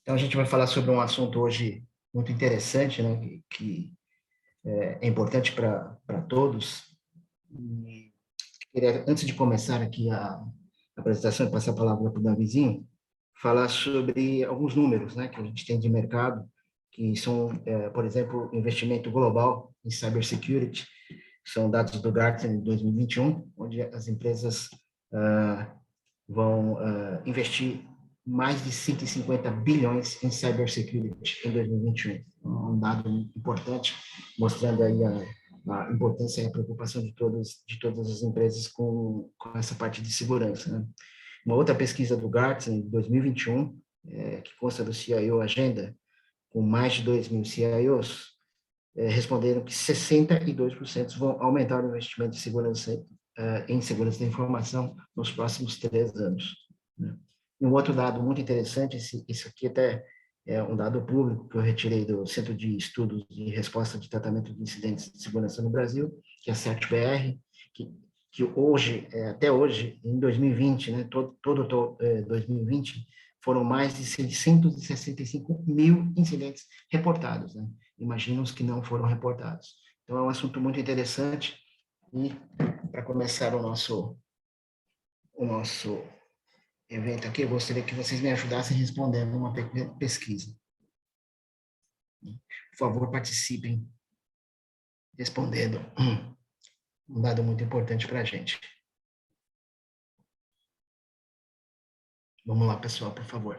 Então, a gente vai falar sobre um assunto hoje muito interessante, né, que é importante para todos. E queria, antes de começar aqui a apresentação e passar a palavra para o Davizinho, falar sobre alguns números, né, que a gente tem de mercado, que são, por exemplo, investimento global em cybersecurity, são dados do Gartner de 2021, onde as empresas vão investir mais de 150 bilhões em cybersecurity em 2021. Um dado importante, mostrando aí a importância e a preocupação de todas as empresas com essa parte de segurança. Né? Uma outra pesquisa do Gartner, em 2021, que consta do CIO Agenda, com mais de 2 mil CIOs, responderam que 62% vão aumentar o investimento em segurança da informação nos próximos 3 anos. Né? E um outro dado muito interessante, isso aqui até é um dado público que eu retirei do Centro de Estudos de Resposta de Tratamento de Incidentes de Segurança no Brasil, que é a CERT-BR, que hoje, até hoje, em 2020, né, todo 2020, foram mais de 665 mil incidentes reportados, né? Imagina os que não foram reportados. Então, é um assunto muito interessante e, para começar o nosso evento aqui, eu gostaria que vocês me ajudassem respondendo uma pesquisa. Por favor, participem respondendo um dado muito importante para a gente. Vamos lá, pessoal, por favor.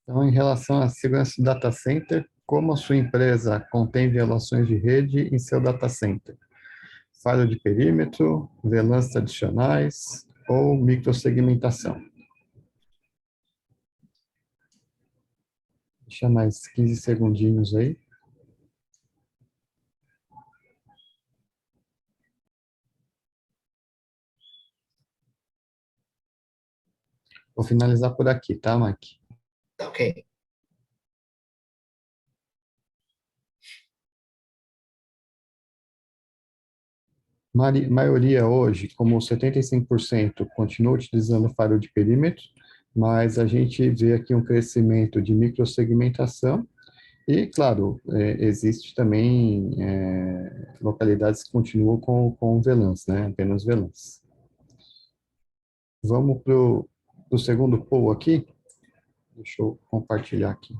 Então, em relação à segurança do data center, como a sua empresa contém violações de rede em seu data center? Falha de perímetro, VLANs tradicionais ou microsegmentação? Deixa mais 15 segundinhos aí. Vou finalizar por aqui, tá, Mike? Ok. Maioria hoje, como 75%, continua utilizando firewall de perímetro, mas a gente vê aqui um crescimento de microsegmentação e, claro, existe também localidades que continuam com VLANs, né? Apenas VLANs. Vamos para o segundo poll aqui. Deixa eu compartilhar aqui.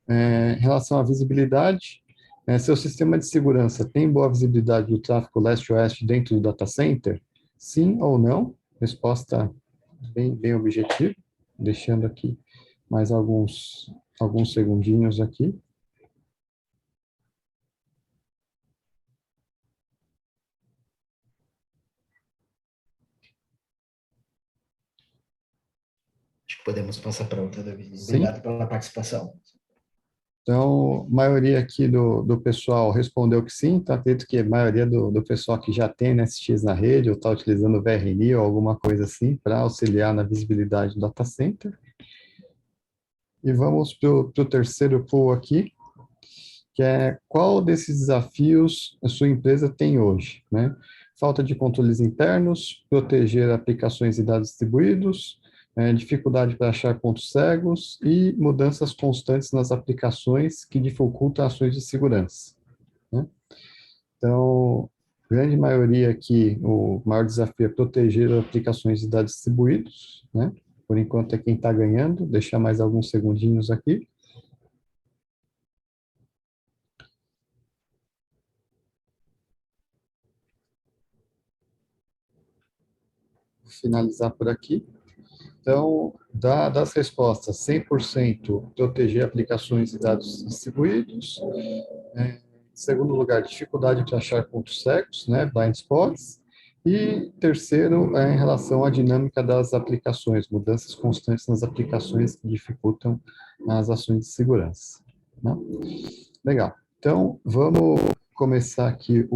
Em relação à visibilidade, seu sistema de segurança tem boa visibilidade do tráfego leste-oeste dentro do data center? Sim ou não? Resposta bem objetiva. Deixando aqui mais alguns segundinhos aqui. Acho que podemos passar para outra, Davi. Sim. Obrigado pela participação. Então, a maioria aqui do pessoal respondeu que sim, então acredito que a maioria do pessoal que já tem NSX na rede ou está utilizando o VRNI ou alguma coisa assim para auxiliar na visibilidade do data center. E vamos para o terceiro pool aqui, que é qual desses desafios a sua empresa tem hoje, né? Falta de controles internos, proteger aplicações e dados distribuídos, dificuldade para achar pontos cegos e mudanças constantes nas aplicações que dificultam ações de segurança, né? Então, grande maioria aqui, o maior desafio é proteger aplicações e dados distribuídos, né? Por enquanto é quem está ganhando, deixar mais alguns segundinhos aqui. Vou finalizar por aqui. Então, das respostas, 100% proteger aplicações e dados distribuídos. Em segundo lugar, dificuldade de achar pontos cegos, né, blind spots. E terceiro, em relação à dinâmica das aplicações, mudanças constantes nas aplicações que dificultam as ações de segurança, né? Legal. Então, vamos começar aqui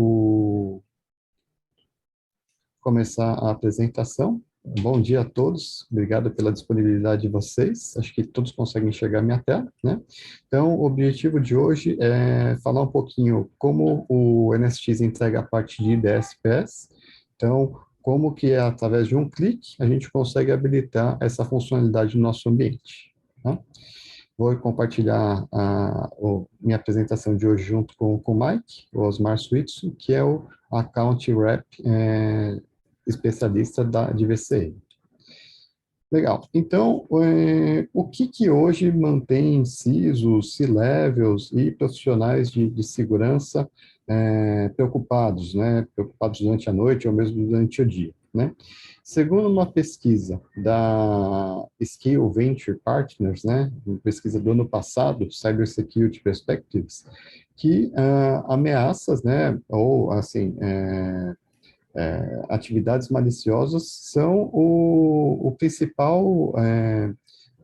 começar a apresentação. Bom dia a todos, obrigado pela disponibilidade de vocês, acho que todos conseguem enxergar minha tela, né? Então, o objetivo de hoje é falar um pouquinho como o NSX entrega a parte de DSPS, então, como que através de um clique a gente consegue habilitar essa funcionalidade no nosso ambiente. Tá? Vou compartilhar minha apresentação de hoje junto com o Mike, o Osmar Switzer, que é o Account Rep especialista de VCE. Legal. Então, o que hoje mantém CISOs, C-levels e profissionais de segurança preocupados, né? Preocupados durante a noite ou mesmo durante o dia, né? Segundo uma pesquisa da Scale Venture Partners, né? Uma pesquisa do ano passado, Cybersecurity Perspectives, que ameaças, né? Ou, assim, atividades maliciosas são o principal,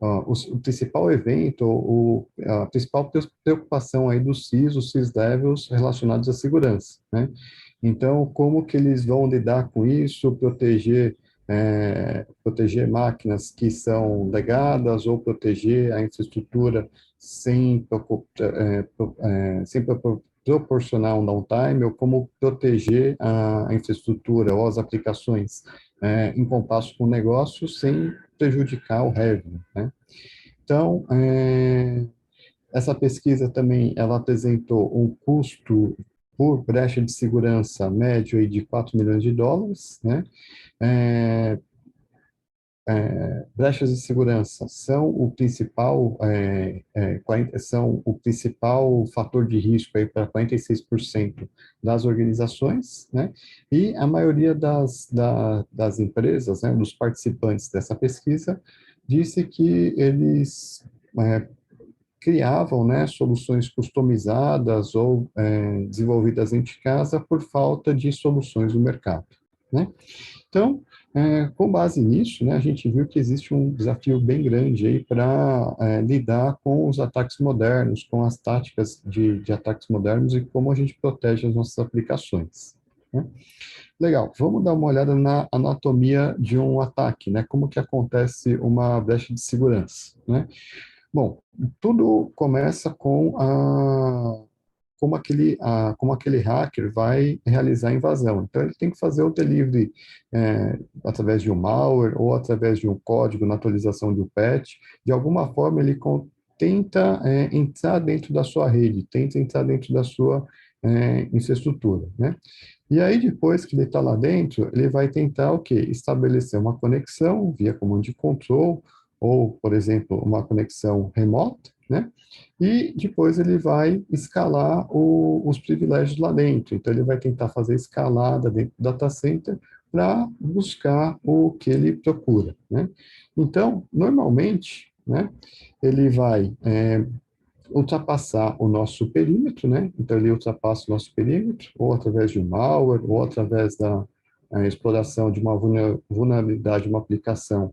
o principal evento, a principal preocupação aí dos CISOs, CIS-levels relacionados à segurança, né? Então, como que eles vão lidar com isso, proteger máquinas que são legadas ou proteger a infraestrutura sem, sem proporcionar um downtime, ou como proteger a infraestrutura ou as aplicações em compasso com o negócio sem prejudicar o revenue, né? Então, essa pesquisa também, ela apresentou um custo por brecha de segurança médio aí de 4 milhões de dólares, né? Brechas de segurança são o principal, são o principal fator de risco aí para 46% das organizações, né? E a maioria das empresas, né, dos participantes dessa pesquisa, disse que eles criavam, né, soluções customizadas ou desenvolvidas em casa por falta de soluções no mercado, né? Então, com base nisso, né, a gente viu que existe um desafio bem grande aí para lidar com os ataques modernos, com as táticas de ataques modernos e como a gente protege as nossas aplicações, né? Legal, vamos dar uma olhada na anatomia de um ataque, né? Como que acontece uma brecha de segurança, né? Bom, tudo começa com como aquele hacker vai realizar a invasão. Então, ele tem que fazer o delivery através de um malware ou através de um código na atualização de um patch. De alguma forma, ele tenta entrar dentro da sua rede, tenta entrar dentro da sua infraestrutura, né? E aí, depois que ele está lá dentro, ele vai tentar o quê? Estabelecer uma conexão via comando de control, ou, por exemplo, uma conexão remota, né? E depois ele vai escalar os privilégios lá dentro. Então, ele vai tentar fazer escalada dentro do data center para buscar o que ele procura, né? Então, normalmente, né, ele vai ultrapassar o nosso perímetro, né? Então, ele ultrapassa o nosso perímetro, ou através de um malware, ou através da exploração de uma vulnerabilidade de uma aplicação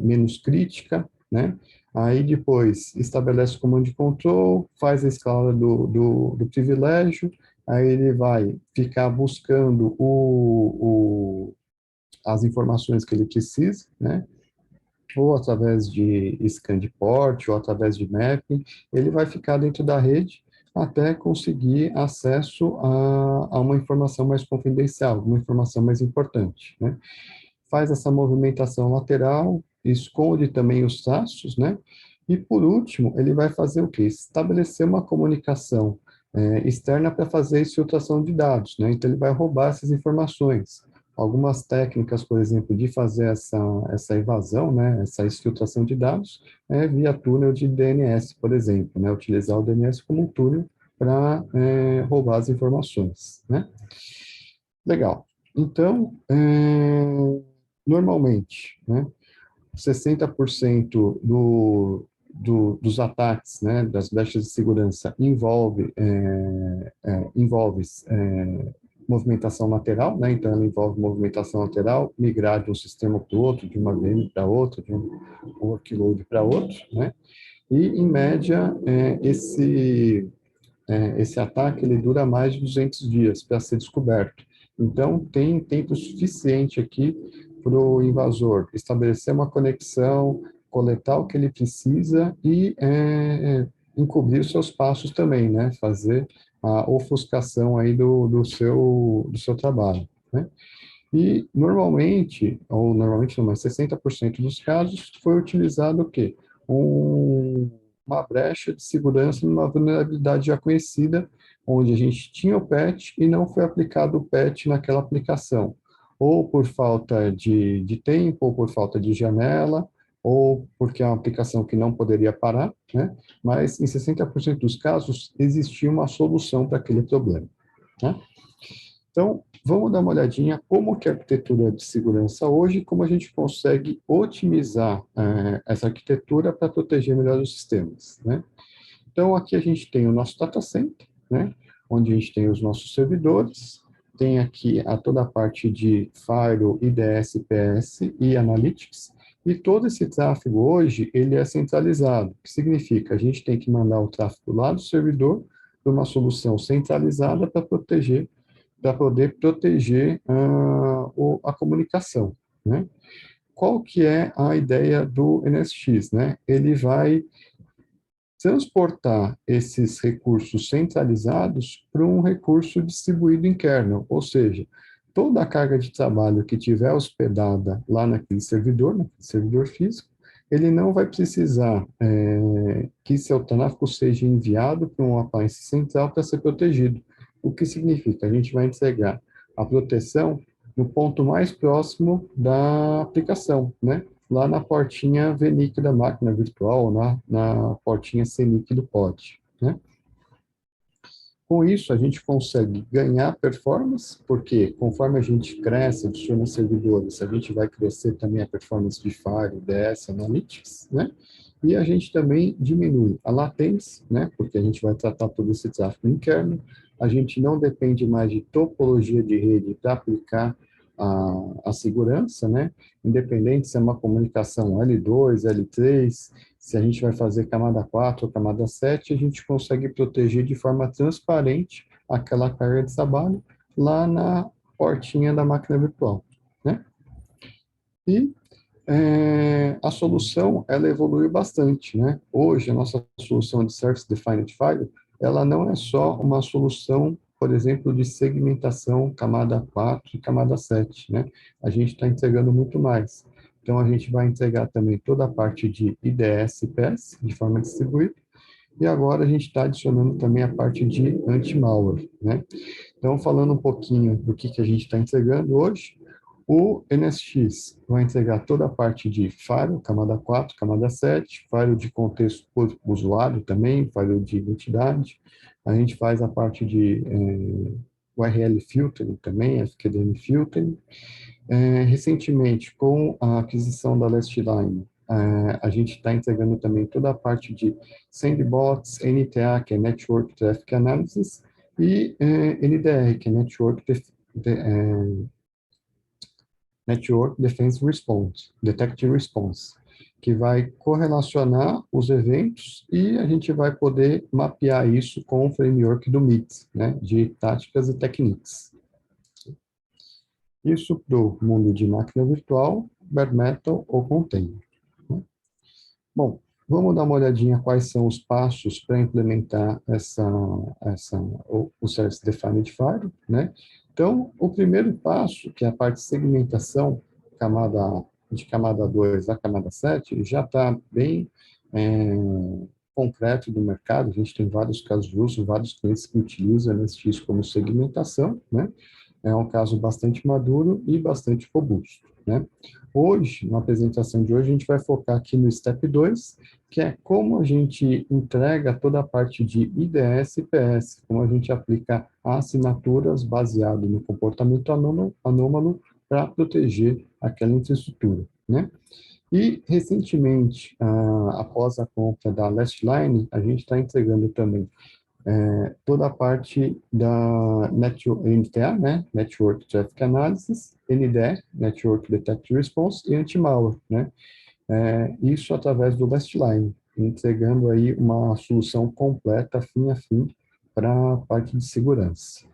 menos crítica, né? Aí depois estabelece o comando de control, faz a escala do privilégio, aí ele vai ficar buscando as informações que ele precisa, né? Ou através de scan de port, ou através de mapping, ele vai ficar dentro da rede até conseguir acesso a uma informação mais confidencial, uma informação mais importante, né? Faz essa movimentação lateral, esconde também os traços, né? E, por último, ele vai fazer o quê? Estabelecer uma comunicação externa para fazer a exfiltração de dados, né? Então, ele vai roubar essas informações. Algumas técnicas, por exemplo, de fazer essa evasão, né? Essa exfiltração de dados, via túnel de DNS, por exemplo, né? Utilizar o DNS como um túnel para roubar as informações, né? Legal. Então, normalmente, né, 60% dos ataques, né, das brechas de segurança envolve movimentação lateral, né, então ela envolve movimentação lateral, migrar de um sistema para o outro, de uma VM para outra, de um workload para outro, né, e, em média, esse ataque ele dura mais de 200 dias para ser descoberto. Então, tem tempo suficiente aqui para o invasor estabelecer uma conexão, coletar o que ele precisa e encobrir os seus passos também, né? Fazer a ofuscação aí do seu trabalho, né? E normalmente, ou normalmente não, mas 60% dos casos, foi utilizado o quê? Uma brecha de segurança numa vulnerabilidade já conhecida, onde a gente tinha o patch e não foi aplicado o patch naquela aplicação, ou por falta de tempo, ou por falta de janela, ou porque é uma aplicação que não poderia parar, né? Mas em 60% dos casos existia uma solução para aquele problema, né? Então, vamos dar uma olhadinha como que é a arquitetura de segurança hoje, como a gente consegue otimizar essa arquitetura para proteger melhor os sistemas, né? Então, aqui a gente tem o nosso data center, né? Onde a gente tem os nossos servidores, tem aqui toda a parte de Firewall, IDS, PS e Analytics, e todo esse tráfego hoje, ele é centralizado, o que significa a gente tem que mandar o tráfego lá do servidor para uma solução centralizada para poder proteger a comunicação, né? Qual que é a ideia do NSX, né? Ele vai transportar esses recursos centralizados para um recurso distribuído em kernel, ou seja, toda a carga de trabalho que tiver hospedada lá naquele servidor físico, ele não vai precisar que seu tráfego seja enviado para um appliance central para ser protegido. O que significa? A gente vai entregar a proteção no ponto mais próximo da aplicação, né? Lá na portinha VNIC da máquina virtual, na portinha CNIC do pod, né? Com isso, a gente consegue ganhar performance, porque conforme a gente cresce, adiciona servidores, a gente vai crescer também a performance de Fire, DS, Analytics, né? E a gente também diminui a latência, né? Porque a gente vai tratar todo esse tráfego interno, a gente não depende mais de topologia de rede para aplicar a segurança, né? Independente se é uma comunicação L2, L3, se a gente vai fazer camada 4 ou camada 7, a gente consegue proteger de forma transparente aquela carga de trabalho lá na portinha da máquina virtual, né? E a solução, ela evoluiu bastante, né? Hoje, a nossa solução de Service Defined File, ela não é só uma solução, por exemplo, de segmentação camada 4 e camada 7, né? A gente está entregando muito mais. Então, a gente vai entregar também toda a parte de IDS e PS, de forma distribuída, e agora a gente está adicionando também a parte de anti-malware, né? Então, falando um pouquinho do que a gente está entregando hoje, o NSX vai entregar toda a parte de firewall, camada 4, camada 7, firewall de contexto por usuário também, firewall de identidade. A gente faz a parte de URL filtering também, FQDN filtering. Recentemente, com a aquisição da Lastline, a gente está entregando também toda a parte de Sandbox, NTA, que é Network Traffic Analysis, e NDR, que é Network Defense Response, Detect Response, que vai correlacionar os eventos e a gente vai poder mapear isso com o framework do MIT, né, de táticas e techniques. Isso para o mundo de máquina virtual, bare metal ou container, né? Bom, vamos dar uma olhadinha quais são os passos para implementar o Service Defined Firewall, né? Então, o primeiro passo, que é a parte de segmentação de camada 2 a camada 7, já está bem concreto do mercado. A gente tem vários casos de uso, vários clientes que utilizam NSX como segmentação, né? É um caso bastante maduro e bastante robusto, né? Hoje, na apresentação de hoje, a gente vai focar aqui no Step 2, que é como a gente entrega toda a parte de IDS e PS, como a gente aplica assinaturas baseado no comportamento anômalo para proteger aquela infraestrutura, né? E, recentemente, após a compra da Lastline, a gente está entregando também toda a parte da NTA, né? Network Traffic Analysis, NDE, Network Detect Response, e Anti-Malware, né? Isso através do Lastline, entregando aí uma solução completa, fim a fim, para a parte de segurança.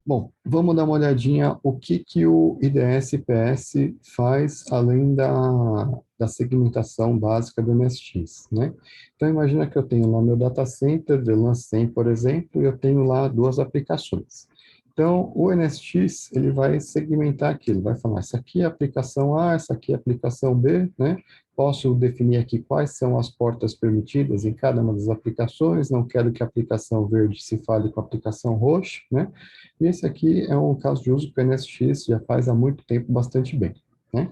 Bom, vamos dar uma olhadinha o que o IDS-PS faz além da segmentação básica do NSX, né? Então, imagina que eu tenho lá meu data center, VLAN 100, por exemplo, e eu tenho lá duas aplicações. Então, o NSX, ele vai segmentar aqui, ele vai falar, essa aqui é a aplicação A, essa aqui é a aplicação B, né? Posso definir aqui quais são as portas permitidas em cada uma das aplicações, não quero que a aplicação verde se fale com a aplicação roxa, né? E esse aqui é um caso de uso que o NSX já faz há muito tempo bastante bem, né?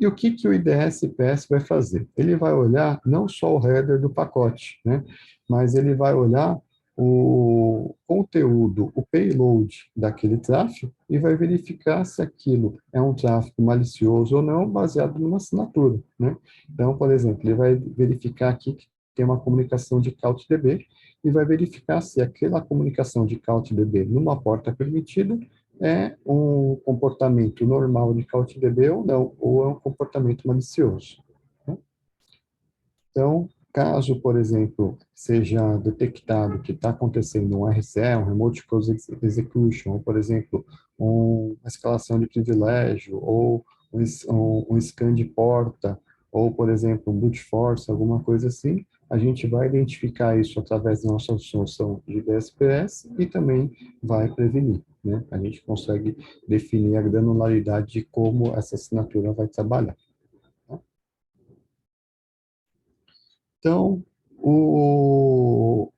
E o que, que o IDS-PS vai fazer? Ele vai olhar não só o header do pacote, né? Mas ele vai olhar o conteúdo, o payload daquele tráfego e vai verificar se aquilo é um tráfego malicioso ou não, baseado numa assinatura, né? Então, por exemplo, ele vai verificar aqui que tem uma comunicação de CouchDB e vai verificar se aquela comunicação de CouchDB numa porta permitida é um comportamento normal de CouchDB ou não, ou é um comportamento malicioso, né? Então, caso, por exemplo, seja detectado que está acontecendo um RCE, um Remote Code Execution, ou, por exemplo, uma escalação de privilégio, ou um scan de porta, ou, por exemplo, um brute force, alguma coisa assim, a gente vai identificar isso através da nossa solução de DSPS e também vai prevenir, né? A gente consegue definir a granularidade de como essa assinatura vai trabalhar. Então,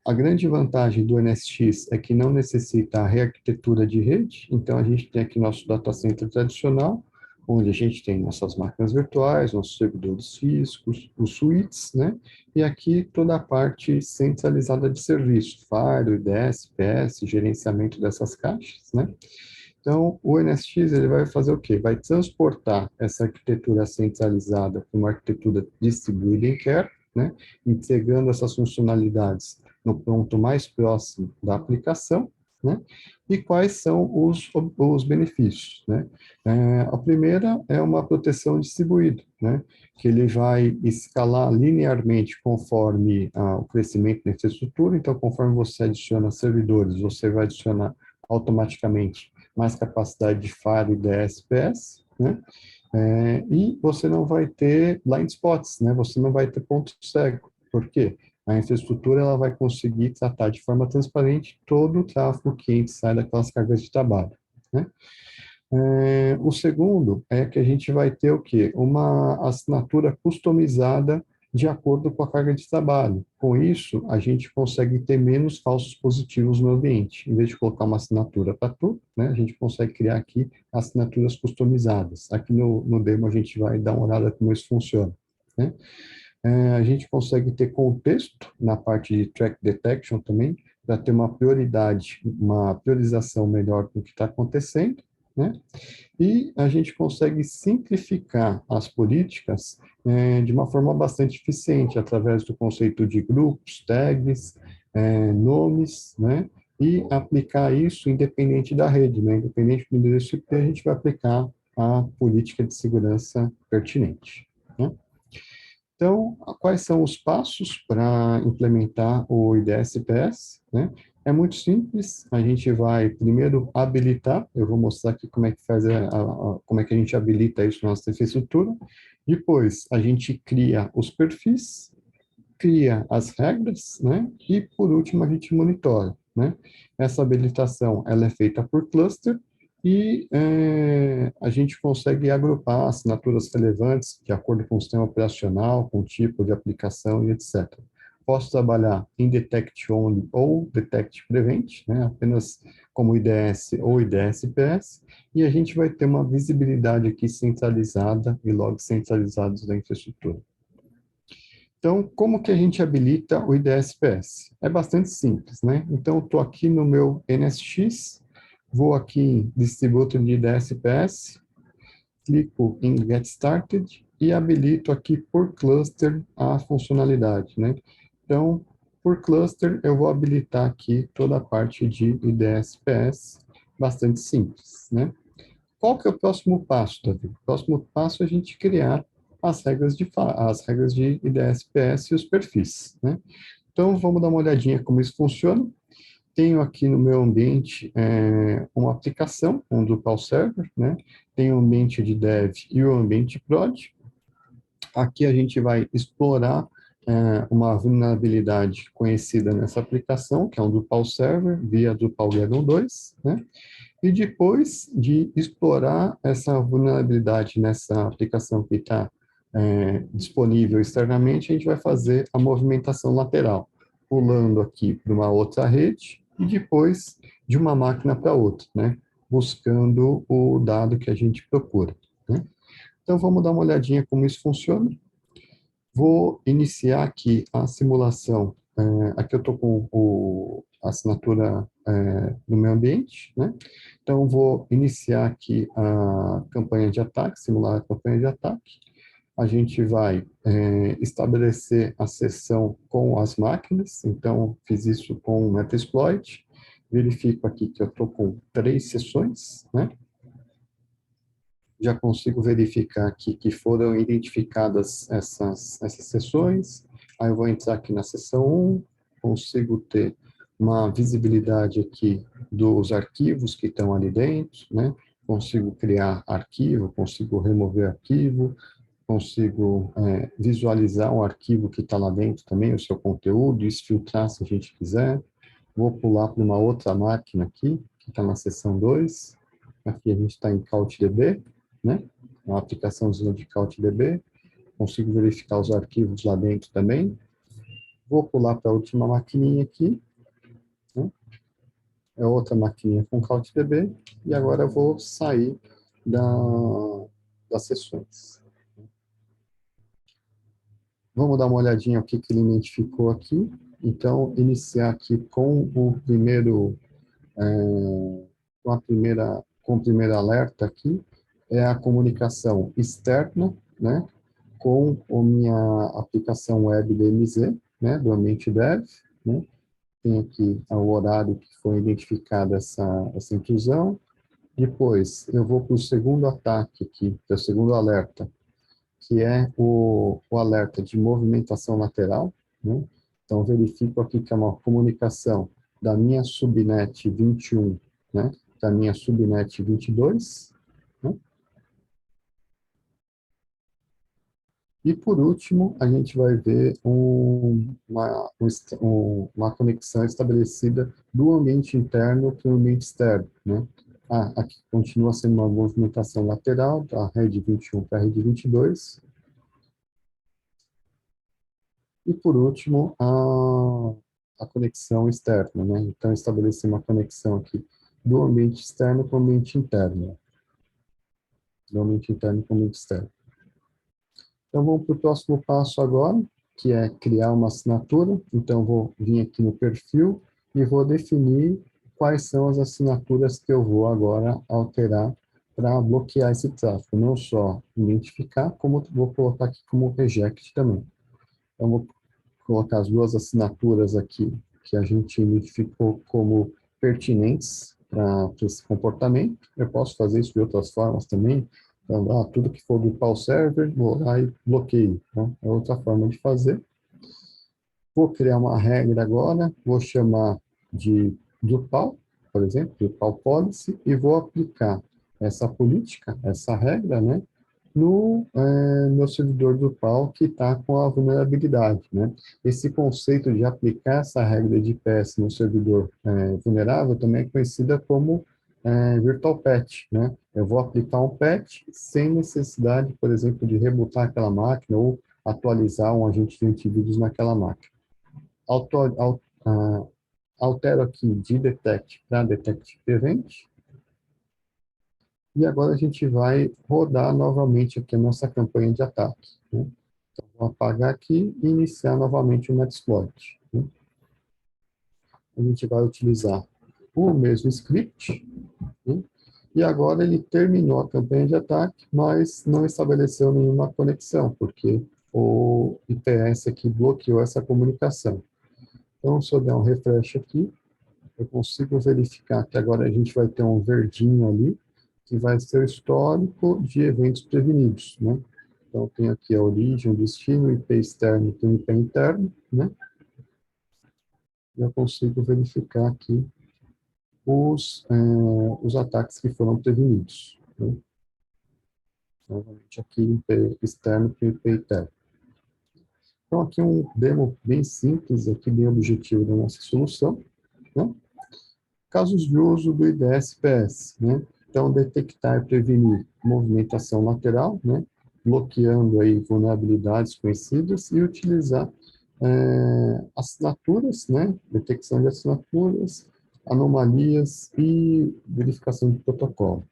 a grande vantagem do NSX é que não necessita a rearquitetura de rede. Então, a gente tem aqui nosso data center tradicional, onde a gente tem nossas máquinas virtuais, nossos servidores físicos, os suítes, né? E aqui toda a parte centralizada de serviço, Firewall, IDS, PS, gerenciamento dessas caixas, né? Então, o NSX ele vai fazer o quê? Vai transportar essa arquitetura centralizada para uma arquitetura distribuída em care, né? Entregando essas funcionalidades no ponto mais próximo da aplicação, né? E quais são os benefícios, né? A primeira é uma proteção distribuída, né? Que ele vai escalar linearmente conforme o crescimento da infraestrutura. Então, conforme você adiciona servidores, você vai adicionar automaticamente mais capacidade de FAR e DSPS, né? E você não vai ter blind spots, né? Você não vai ter ponto cego. Por quê? A infraestrutura ela vai conseguir tratar de forma transparente todo o tráfego que entra e sai daquelas cargas de trabalho, né? O segundo é que a gente vai ter o quê? Uma assinatura customizada de acordo com a carga de trabalho. Com isso, a gente consegue ter menos falsos positivos no ambiente. Em vez de colocar uma assinatura para tudo, né, a gente consegue criar aqui assinaturas customizadas. Aqui no demo a gente vai dar uma olhada como isso funciona, né? A gente consegue ter contexto na parte de track detection também, para ter uma prioridade, uma priorização melhor do que está acontecendo, né? E a gente consegue simplificar as políticas de uma forma bastante eficiente, através do conceito de grupos, tags, nomes, né? E aplicar isso independente da rede, né? Independente do endereço IP, a gente vai aplicar a política de segurança pertinente, né? Então, quais são os passos para implementar o IDS-PS, né? É muito simples, a gente vai primeiro habilitar, eu vou mostrar aqui como é que faz como é que a gente habilita isso na nossa infraestrutura. Depois, a gente cria os perfis, cria as regras, né? E por último, a gente monitora, né? Essa habilitação, ela é feita por cluster e a gente consegue agrupar assinaturas relevantes de acordo com o sistema operacional, com o tipo de aplicação e etc. Posso trabalhar em Detect Only ou Detect Prevent, né? Apenas como IDS ou IDS-PS, e a gente vai ter uma visibilidade aqui centralizada e logs centralizados da infraestrutura. Então, como que a gente habilita o IDS-PS? É bastante simples, né? Então, eu estou aqui no meu NSX, vou aqui em Distributor de IDS-PS, clico em Get Started e habilito aqui por cluster a funcionalidade, né? Então, por cluster, eu vou habilitar aqui toda a parte de IDS-PS, bastante simples, né? Qual que é o próximo passo, Davi? O próximo passo é a gente criar as regras de IDS-PS e os perfis, né? Então, vamos dar uma olhadinha como isso funciona. Tenho aqui no meu ambiente uma aplicação, um Drupal server, né? Tenho o ambiente de dev e o ambiente prod. Aqui a gente vai explorar uma vulnerabilidade conhecida nessa aplicação, que é um Drupal server, via Drupalgeddon 2, né? E depois de explorar essa vulnerabilidade nessa aplicação que está disponível externamente, a gente vai fazer a movimentação lateral, pulando aqui para uma outra rede e depois de uma máquina para outra, né? Buscando o dado que a gente procura, né? Então, vamos dar uma olhadinha como isso funciona. Vou iniciar aqui a simulação. Aqui eu estou com a assinatura no meu ambiente, né? Então, vou iniciar aqui a campanha de ataque, simular a campanha de ataque. A gente vai estabelecer a sessão com as máquinas. Então, fiz isso com o Metasploit. Verifico aqui que eu estou com 3 sessões, né? Já consigo verificar aqui que foram identificadas essas sessões. Aí eu vou entrar aqui na sessão 1, consigo ter uma visibilidade aqui dos arquivos que estão ali dentro, né? Consigo criar arquivo, consigo remover arquivo, consigo visualizar um arquivo que está lá dentro também, o seu conteúdo, e filtrar se a gente quiser. Vou pular para uma outra máquina aqui, que está na seção 2. Aqui a gente está em CouchDB, né? Uma aplicaçãozinha de CouchDB. Consigo verificar os arquivos lá dentro também. Vou pular para a última maquininha aqui, né? É outra maquininha com CouchDB. E agora eu vou sair das sessões. Vamos dar uma olhadinha o que ele identificou aqui. Então, iniciar aqui com o primeiro, com o primeiro alerta aqui, é a comunicação externa, né, com a minha aplicação web DMZ, né, do ambiente dev, né. Tem aqui o horário que foi identificada essa intrusão. Depois, eu vou para o segundo ataque aqui, para o segundo alerta, que é o alerta de movimentação lateral, né? Então, verifico aqui que é uma comunicação da minha subnet 21, né? Da minha subnet 22, né? E, por último, a gente vai ver uma conexão estabelecida do ambiente interno para o ambiente externo, né? Aqui continua sendo uma movimentação lateral da rede 21 para a rede 22. E, por último, a conexão externa, né? Então, estabelecer uma conexão aqui do ambiente externo com o ambiente interno. Do ambiente interno com o ambiente externo. Então, vamos para o próximo passo agora, que é criar uma assinatura. Então, vou vir aqui no perfil e vou definir quais são as assinaturas que eu vou agora alterar para bloquear esse tráfego. Não só identificar, como vou colocar aqui como reject também. Então, vou colocar as 2 assinaturas aqui que a gente identificou como pertinentes para esse comportamento. Eu posso fazer isso de outras formas também. Então, tudo que for do Drupal server, vou lá e bloqueio. Tá? É outra forma de fazer. Vou criar uma regra agora, vou chamar de Drupal, por exemplo, Drupal Policy, e vou aplicar essa política, essa regra, né, no meu servidor Drupal que está com a vulnerabilidade, né? Esse conceito de aplicar essa regra de PS no servidor vulnerável também é conhecida como virtual patch, né? Eu vou aplicar um patch sem necessidade, por exemplo, de rebootar aquela máquina ou atualizar um agente de antivírus naquela máquina. Altero aqui de detect para detect prevent. E agora a gente vai rodar novamente aqui a nossa campanha de ataque, né? Então, vou apagar aqui e iniciar novamente o Metasploit, né? A gente vai utilizar o mesmo script, né? E agora ele terminou a campanha de ataque, mas não estabeleceu nenhuma conexão, porque o IPS aqui bloqueou essa comunicação. Então, se eu der um refresh aqui, eu consigo verificar que agora a gente vai ter um verdinho ali, que vai ser o histórico de eventos prevenidos, né? Então, tem aqui a origem, o destino, o IP externo e o IP interno, né? E eu consigo verificar aqui os ataques que foram prevenidos, né? Novamente aqui, IP externo e IP interno. Então, aqui um demo bem simples, aqui bem objetivo da nossa solução, né? Casos de uso do IDS-PS, né? Então, detectar e prevenir movimentação lateral, né? Bloqueando aí vulnerabilidades conhecidas e utilizar assinaturas, né? Detecção de assinaturas, anomalias e verificação de protocolo.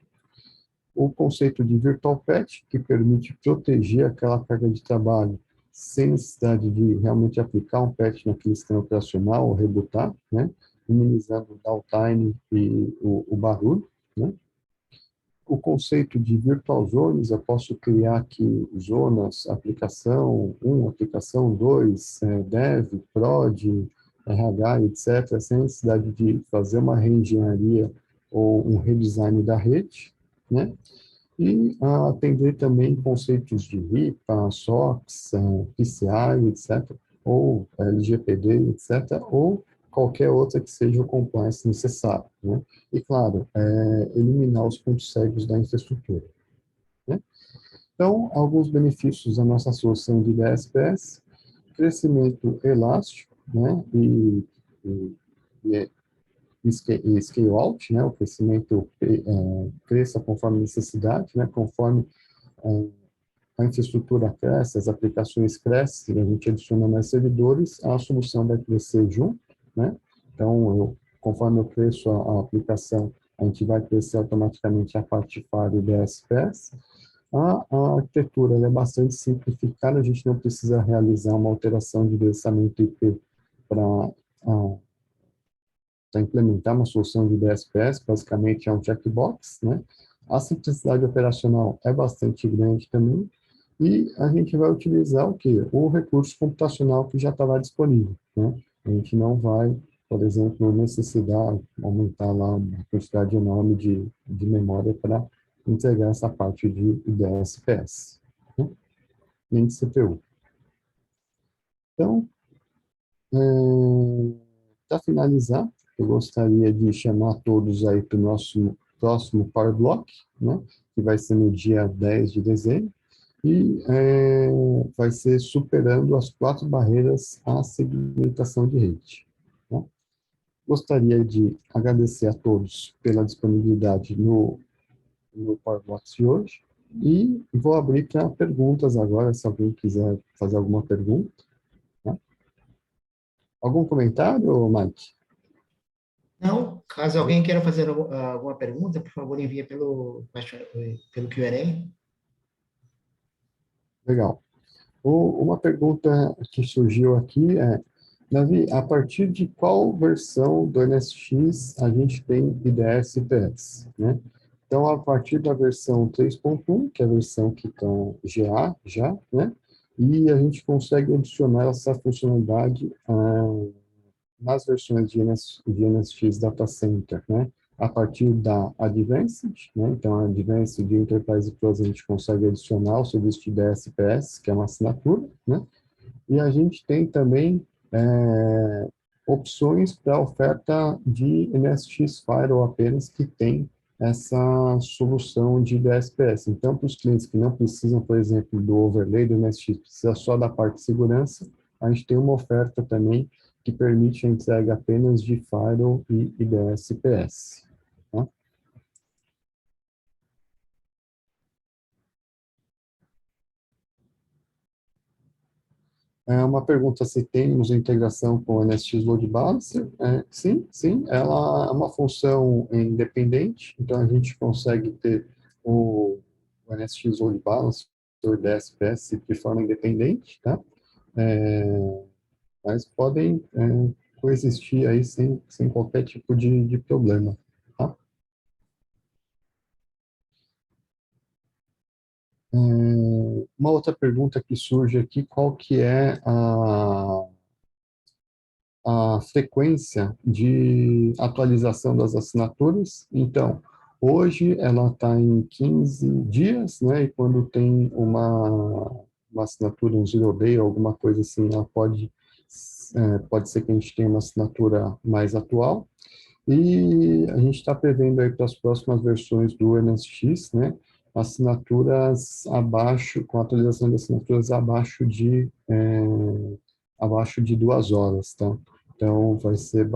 O conceito de Virtual Patch, que permite proteger aquela carga de trabalho sem necessidade de realmente aplicar um patch naquele sistema operacional ou rebootar, né? Minimizando o downtime e o barulho, né? O conceito de Virtual Zones, eu posso criar aqui zonas, aplicação 1, aplicação 2, dev, prod, RH, etc., sem necessidade de fazer uma reengenharia ou um redesign da rede, né? E atender também conceitos de RIPA, SOX, PCI, etc., ou LGPD, etc., ou qualquer outra que seja o compliance necessário, né? E, claro, eliminar os pontos cegos da infraestrutura, né? Então, alguns benefícios da nossa solução de DSPS: crescimento elástico, né? E scale out, né? O crescimento cresça conforme necessidade, né? Conforme a infraestrutura cresce, as aplicações crescem, a gente adiciona mais servidores, a solução vai crescer junto, né? Então, conforme eu cresço a aplicação, a gente vai crescer automaticamente a parte firewall e DSPS. A arquitetura ela é bastante simplificada, a gente não precisa realizar uma alteração de endereçamento IP para implementar uma solução de DSPS, basicamente é um checkbox, né? A simplicidade operacional é bastante grande também, e a gente vai utilizar o quê? O recurso computacional que já está lá disponível, né? A gente não vai, por exemplo, necessitar aumentar lá uma quantidade enorme de memória para entregar essa parte de DSPS, né? Nem de CPU. Então, para finalizar, eu gostaria de chamar todos aí para o nosso próximo Power Block, né? Que vai ser no dia 10 de dezembro, e vai ser superando as 4 barreiras à segmentação de rede, né? Gostaria de agradecer a todos pela disponibilidade no PowerBox de hoje, e vou abrir para perguntas agora, se alguém quiser fazer alguma pergunta, né? Algum comentário, Mike? Não, caso alguém queira fazer alguma pergunta, por favor, envie pelo Q&A. Legal. Uma pergunta que surgiu aqui é: Davi, a partir de qual versão do NSX a gente tem IDS e PS, né? Então, a partir da versão 3.1, que é a versão que está GA já, né? E a gente consegue adicionar essa funcionalidade nas versões de NSX Data Center, né? A partir da Advanced, né? Então, a Advanced de Enterprise Plus a gente consegue adicionar o serviço de DSPS, que é uma assinatura, né? E a gente tem também opções para oferta de NSX Firewall apenas que tem essa solução de DSPS. Então, para os clientes que não precisam, por exemplo, do overlay do NSX, precisa só da parte de segurança, a gente tem uma oferta também que permite a entrega apenas de Firewall e DSPS. Tá? É uma pergunta se temos integração com o NSX Load Balancer. Sim, sim, ela é uma função independente, então a gente consegue ter o NSX Load Balancer, o DSPS, de forma independente, tá? É, mas podem coexistir aí sem qualquer tipo de problema, tá? Uma outra pergunta que surge aqui: qual que é a frequência de atualização das assinaturas? Então, hoje ela está em 15 dias, né? E quando tem uma assinatura, um zero day, alguma coisa assim, ela pode ser que a gente tenha uma assinatura mais atual. E a gente está prevendo aí para as próximas versões do NSX, né? assinaturas abaixo, com atualização de assinaturas abaixo de 2 horas, tá? Então, vai ser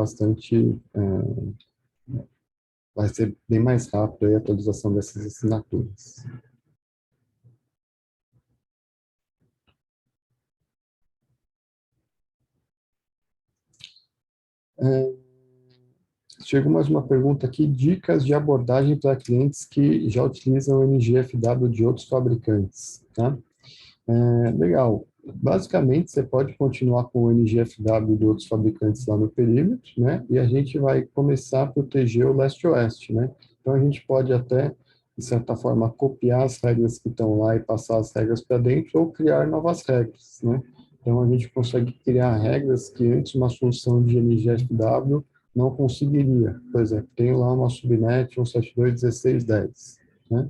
bem mais rápido aí a atualização dessas assinaturas. Chegou mais uma pergunta aqui, dicas de abordagem para clientes que já utilizam NGFW de outros fabricantes, tá? Legal. Basicamente, você pode continuar com o NGFW de outros fabricantes lá no perímetro, né? E a gente vai começar a proteger o leste-oeste, né? Então, a gente pode até, de certa forma, copiar as regras que estão lá e passar as regras para dentro ou criar novas regras, né? Então, a gente consegue criar regras que antes uma solução de NGFW não conseguiria. Por exemplo, tenho lá uma subnet 172.16.10, né?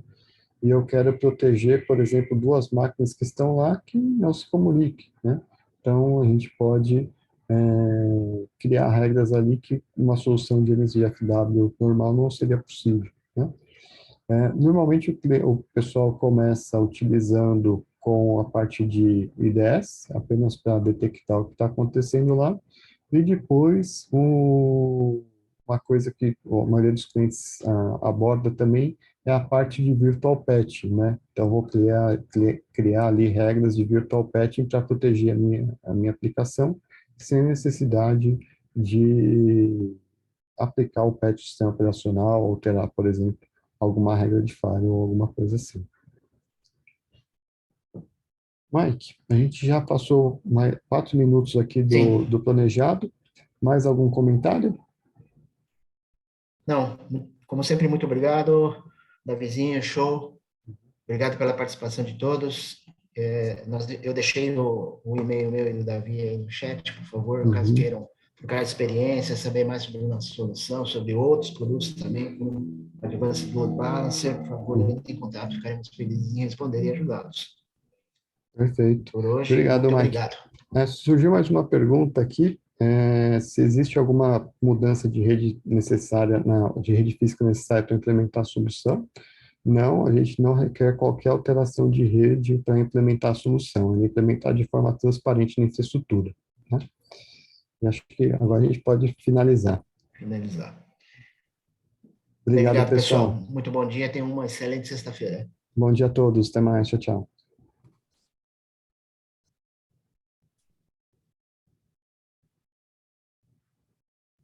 E eu quero proteger, por exemplo, 2 máquinas que estão lá que não se comuniquem, né? Então, a gente pode criar regras ali que uma solução de NSGFW normal não seria possível, né? Normalmente, o pessoal começa utilizando com a parte de IDS, apenas para detectar o que está acontecendo lá, e depois, uma coisa que a maioria dos clientes aborda também é a parte de virtual patching, né? Então, vou criar ali regras de virtual patching para proteger a minha aplicação, sem necessidade de aplicar o patch do sistema operacional, alterar, por exemplo, alguma regra de falha ou alguma coisa assim. Mike, a gente já passou mais 4 minutos aqui Sim. do planejado. Mais algum comentário? Não, como sempre, muito obrigado, Davizinho, show. Obrigado pela participação de todos. Eu deixei o e-mail meu e do Davi aí no chat, por favor, caso Uhum. queiram trocar experiência, saber mais sobre a nossa solução, sobre outros produtos também, como Advanced Load Balancer, por favor, Uhum. entre em contato, ficaremos felizes em responder e ajudá-los. Perfeito. Por hoje, Obrigado, muito Mike. obrigado. Surgiu mais uma pergunta aqui. Se existe alguma mudança de rede necessária, de rede física necessária para implementar a solução? Não, a gente não requer qualquer alteração de rede para implementar a solução, é implementar de forma transparente na infraestrutura, né? E acho que agora a gente pode finalizar. Finalizar. Obrigado, Obrigado, pessoal. pessoal. Muito bom dia. Tenham uma excelente sexta-feira. Bom dia a todos. Até mais. Tchau, tchau.